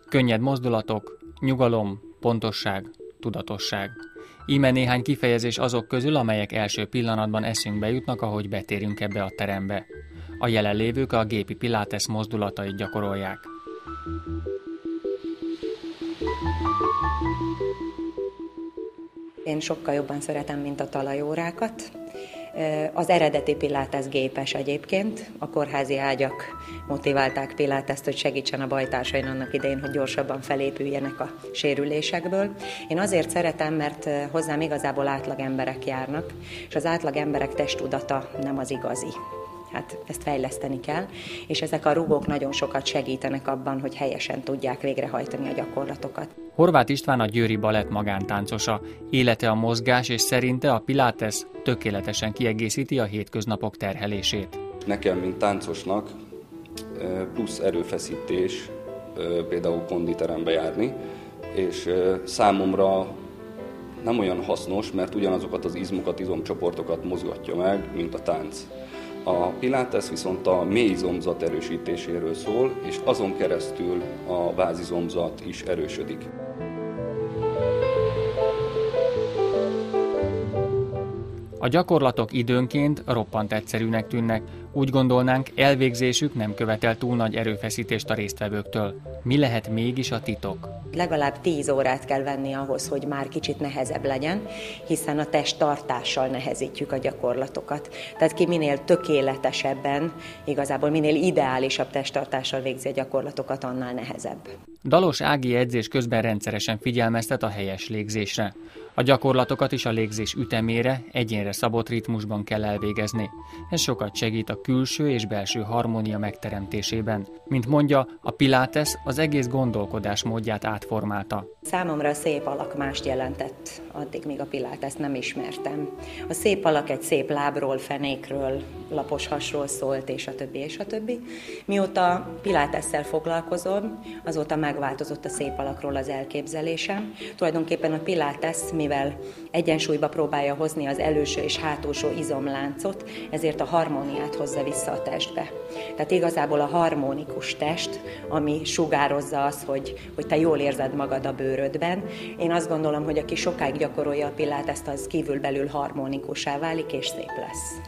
Könnyed mozdulatok, nyugalom, pontosság, tudatosság. Íme néhány kifejezés azok közül, amelyek első pillanatban eszünkbe jutnak, ahogy betérünk ebbe a terembe. A jelenlévők a gépi pilates mozdulatait gyakorolják. Én sokkal jobban szeretem, mint a talajórákat. Az eredeti pilates gépes egyébként, a kórházi ágyak motiválták piláteszt, hogy segítsen a bajtársain annak idején, hogy gyorsabban felépüljenek a sérülésekből. Én azért szeretem, mert hozzám igazából átlag emberek járnak, és az átlag emberek testtudata nem az igazi. Hát ezt fejleszteni kell, és ezek a rugók nagyon sokat segítenek abban, hogy helyesen tudják végrehajtani a gyakorlatokat. Horváth István a győri balett magántáncosa. Élete a mozgás, és szerinte a pilates tökéletesen kiegészíti a hétköznapok terhelését. Nekem, mint táncosnak, plusz erőfeszítés például konditerembe járni, és számomra nem olyan hasznos, mert ugyanazokat az izmokat, izomcsoportokat mozgatja meg, mint a tánc. A pilates viszont a mélyizomzat erősítéséről szól, és azon keresztül a vázizomzat is erősödik. A gyakorlatok időnként roppant egyszerűnek tűnnek, úgy gondolnánk, elvégzésük nem követel túl nagy erőfeszítést a résztvevőktől. Mi lehet mégis a titok? Legalább 10 órát kell venni ahhoz, hogy már kicsit nehezebb legyen, hiszen a testtartással nehezítjük a gyakorlatokat. Tehát ki minél tökéletesebben, igazából minél ideálisabb testtartással végzi a gyakorlatokat, annál nehezebb. Dalos Ági edzés közben rendszeresen figyelmeztet a helyes légzésre. A gyakorlatokat is a légzés ütemére, egyénre szabott ritmusban kell elvégezni. Ez sokat segít a külső és belső harmónia megteremtésében. Mint mondja, a pilates az egész gondolkodásmódját átformálta. Számomra a szép alak mást jelentett, addig még a pilatest nem ismertem. A szép alak egy szép lábról, fenékről, lapos hasról szólt, és a többi, és a többi. Mióta pilatesszel foglalkozom, azóta megváltozott a szép alakról az elképzelésem. Tulajdonképpen a pilates, mivel egyensúlyba próbálja hozni az előső és hátulsó izomláncot, ezért a harmóniát hozza vissza a testbe. Tehát igazából a harmonikus test, ami sugározza azt, hogy te jól érzed magad a bőrödben. Én azt gondolom, hogy aki sokáig gyakorolja a pilatest, az kívülbelül harmonikussá válik és szép lesz.